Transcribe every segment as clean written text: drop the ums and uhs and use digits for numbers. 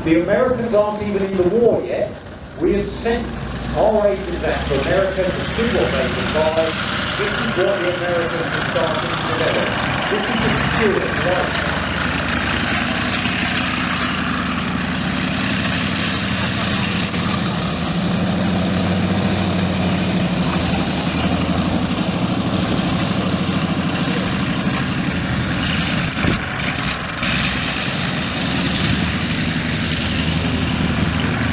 The Americans aren't even in the war yet. We have sent our agents out to America to see what they can buy. This is what the Americans are starting to develop. This is the Stuart right.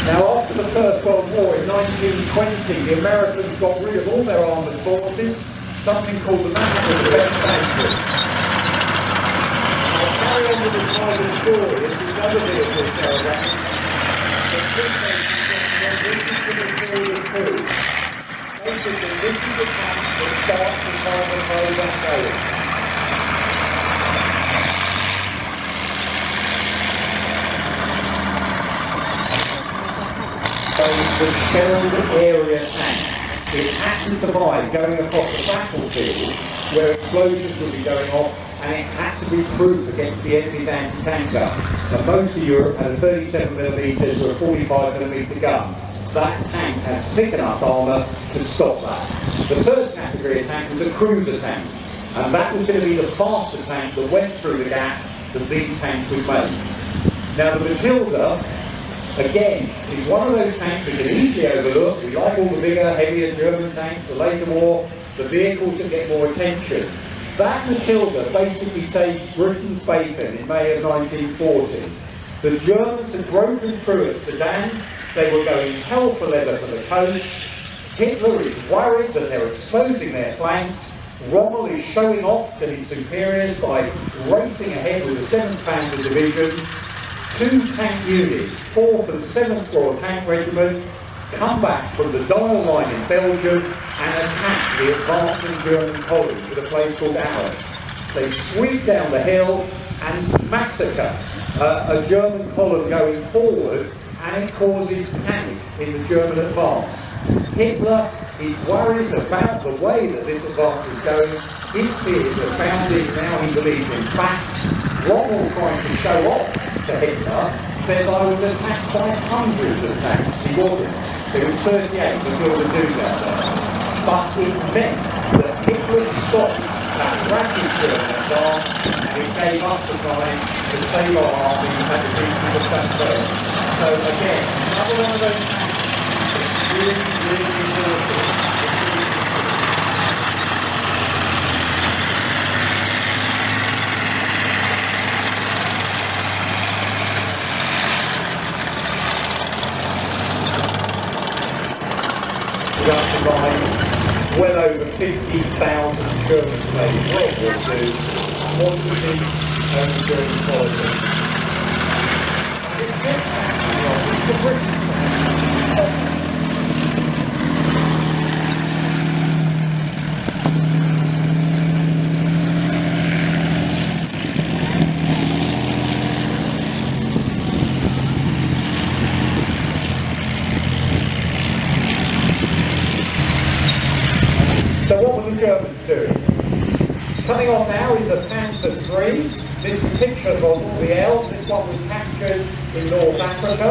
Now, after the First World War in 1920, the Americans got rid of all their armoured forces, something called the National Defence Factory. I'll carry on with the private story as these other vehicles go around. The this is the Matilda II. Basically, this is the tank that starts the carbon program going. The shelled area tank. It had to survive going across the battlefield where explosions would be going off, and it had to be proof against the enemy's anti-tanker. And most of Europe had a 37mm or a 45mm gun. That tank has thick enough armour to stop that. The third category of tank was a cruiser tank, and that was going to be the faster tank that went through the gap that these tanks would make. Now the Matilda, again, it's one of those tanks we can easily overlook. We like all the bigger, heavier German tanks. The later war, the vehicles that get more attention. That Matilda basically saved Britain's bacon in May of 1940. The Germans had broken through at Sedan. They were going hell for leather for the coast. Hitler is worried that they're exposing their flanks. Rommel is showing off to his superiors by racing ahead with the 7th Panzer Division. 2 tank units, 4th and 7th Royal Tank Regiment, come back from the Dial line in Belgium and attack the advancing German columns at a place called Arras. They sweep down the hill and massacre a German column going forward, and it causes panic in the German advance. Hitler is worried about the way that this advance is going. His fears are founded, now he believes in fact. Rommel, trying to show off to Hitler, says I was attacked by hundreds of tanks. He wasn't. There was 38 Matilda IIs out there. But it meant that Hitler stopped that rapid German advance, and it gave us the time to save our army and have the pieces of that first. So again, another one of those tanks that's really, really important. Well over 50,000 German slaves World War II, quantity over German politics. It's the British. So what were the Germans doing? Coming on now is the Panther III. This is pictures of the L. This one was captured in North Africa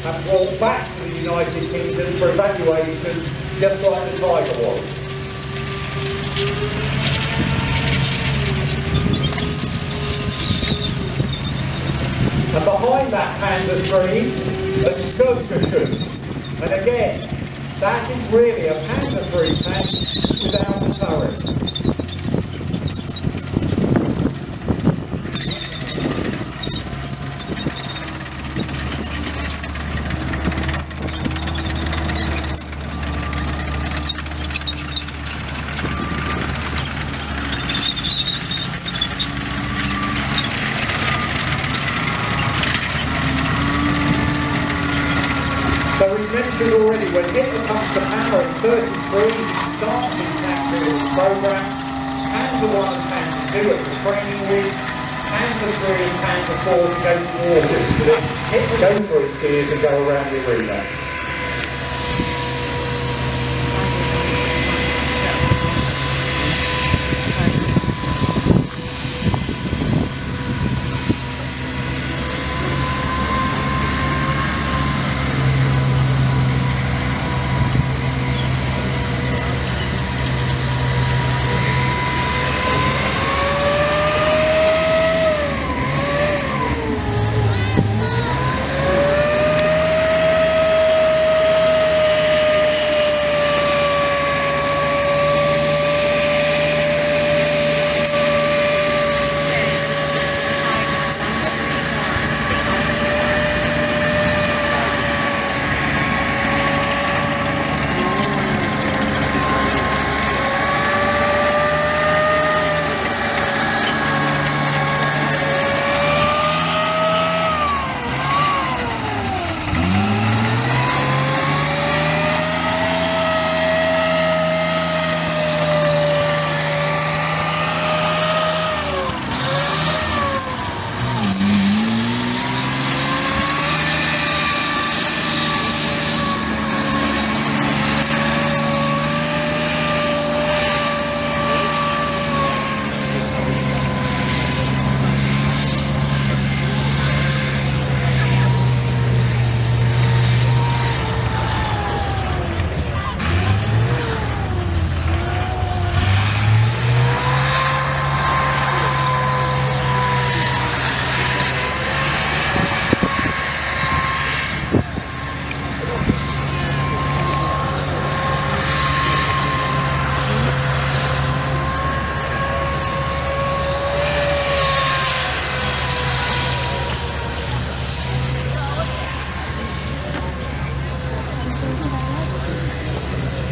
and brought back to the United Kingdom for evaluation, just like the Tiger was. And behind that Panther III, a StuG II. And again, that is really a Panther III tank without a turret. So we mentioned already, when Hitler comes to power in 1933, he starts his national program. Panzer I and Panzer II at the training with, Panzer III and Panzer IV to go to war with. So then Hitler goes for his gears and go around the arena.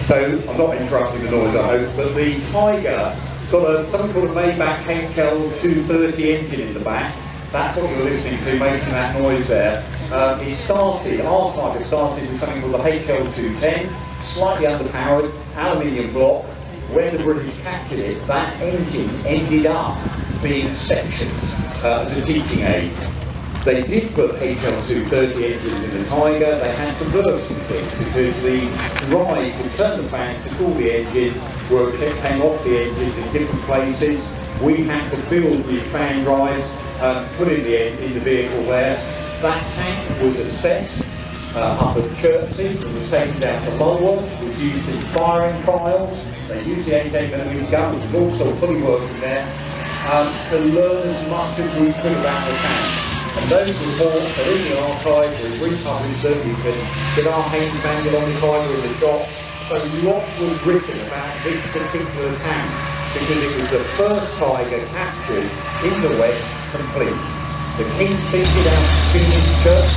So I'm not interrupting the noise, I hope, but the Tiger got something called a Maybach StuG III engine in the back. That's what you're listening to, making that noise there. Our Tiger started with something called the StuG slightly underpowered, aluminium block. When the British captured it, that engine ended up being sectioned as a teaching aid. They did put StuG engines in the Tiger. They had conversion kits because the drive to turn the fans to cool the engine came off the engines in different places. We had to build the fan drives, put in the vehicle there. That tank was assessed up at Chertsey, it was taken down to Lulworth, was used in firing trials. They used the 88mm gun, which was also fully working there, to learn as much as we could about the tank. And those reports are in the archive, we've republished them, you can get our Haynes manual on the Tiger in the shop. So lots was written about this particular tank, because it was the first Tiger captured in the West complete. The King seated out to Phoenix Church.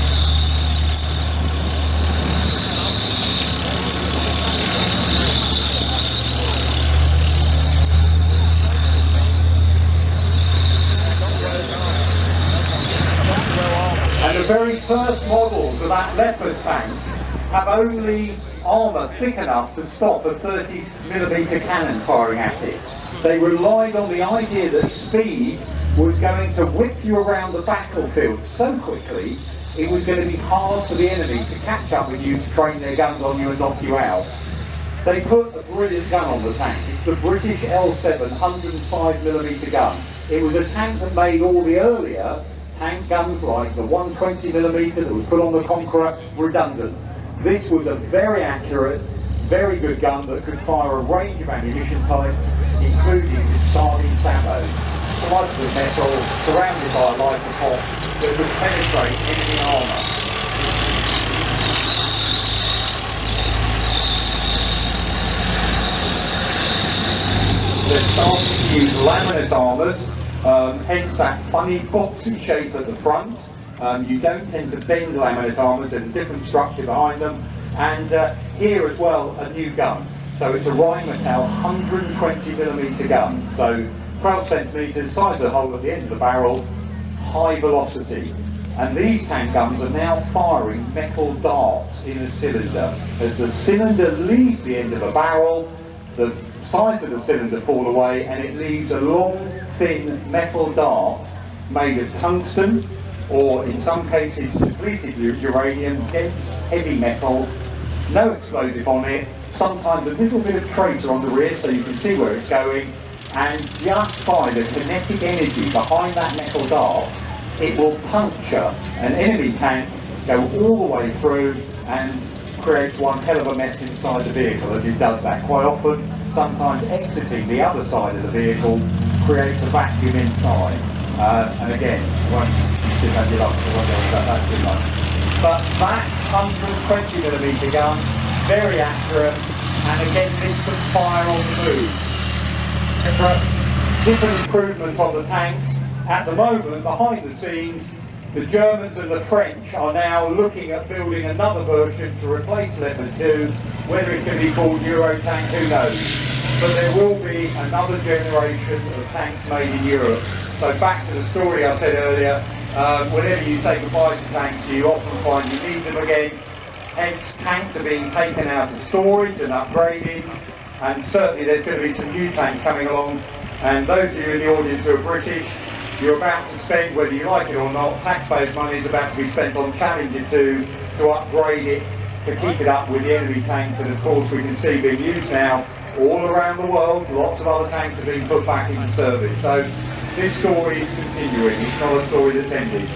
And the very first models of that Leopard tank have only armour thick enough to stop a 30mm cannon firing at it. They relied on the idea that speed was going to whip you around the battlefield so quickly it was going to be hard for the enemy to catch up with you, to train their guns on you and knock you out. They put a brilliant gun on the tank. It's a British L7 105mm gun. It was a tank that made all the earlier tank guns like the 120mm that was put on the Conqueror redundant. This was a very accurate, very good gun that could fire a range of ammunition types, including discarding Samo, slugs of metal surrounded by a lighter pot that would penetrate enemy armour. They're starting to use laminate armours, hence that funny boxy shape at the front. You don't tend to bend laminate armours, there's a different structure behind them. And here as well, a new gun. So it's a Rheinmetall 120mm gun. So 12 centimetres, size of the hole at the end of the barrel, high velocity. And these tank guns are now firing metal darts in a cylinder. As the cylinder leaves the end of a barrel, the sides of the cylinder fall away and it leaves a long, thin metal dart made of tungsten, or in some cases depleted uranium, dense, heavy metal, no explosive on it, sometimes a little bit of tracer on the rear so you can see where it's going, and just by the kinetic energy behind that metal dart, it will puncture an enemy tank, go all the way through and creates one hell of a mess inside the vehicle as it does that. Quite often, sometimes exiting the other side of the vehicle creates a vacuum inside. And again, I won't just hand it up, I won't go about that too much. But that 120mm gun, very accurate, and again this can fire on the move. Different improvements on the tanks. At the moment, behind the scenes, the Germans and the French are now looking at building another version to replace Leopard 2. Whether it's going to be called Eurotank, who knows? But there will be another generation of tanks made in Europe. So back to the story I said earlier, whenever you say goodbye to tanks, you often find you need them again. Hence, tanks are being taken out of storage and upgraded, and certainly there's going to be some new tanks coming along. And those of you in the audience who are British, you're about to spend, whether you like it or not, taxpayers' money is about to be spent on Challenger 2 to upgrade it, to keep it up with the enemy tanks, and of course we can see being used now all around the world. Lots of other tanks are being put back into service. So this story is continuing, it's not a story that's ended.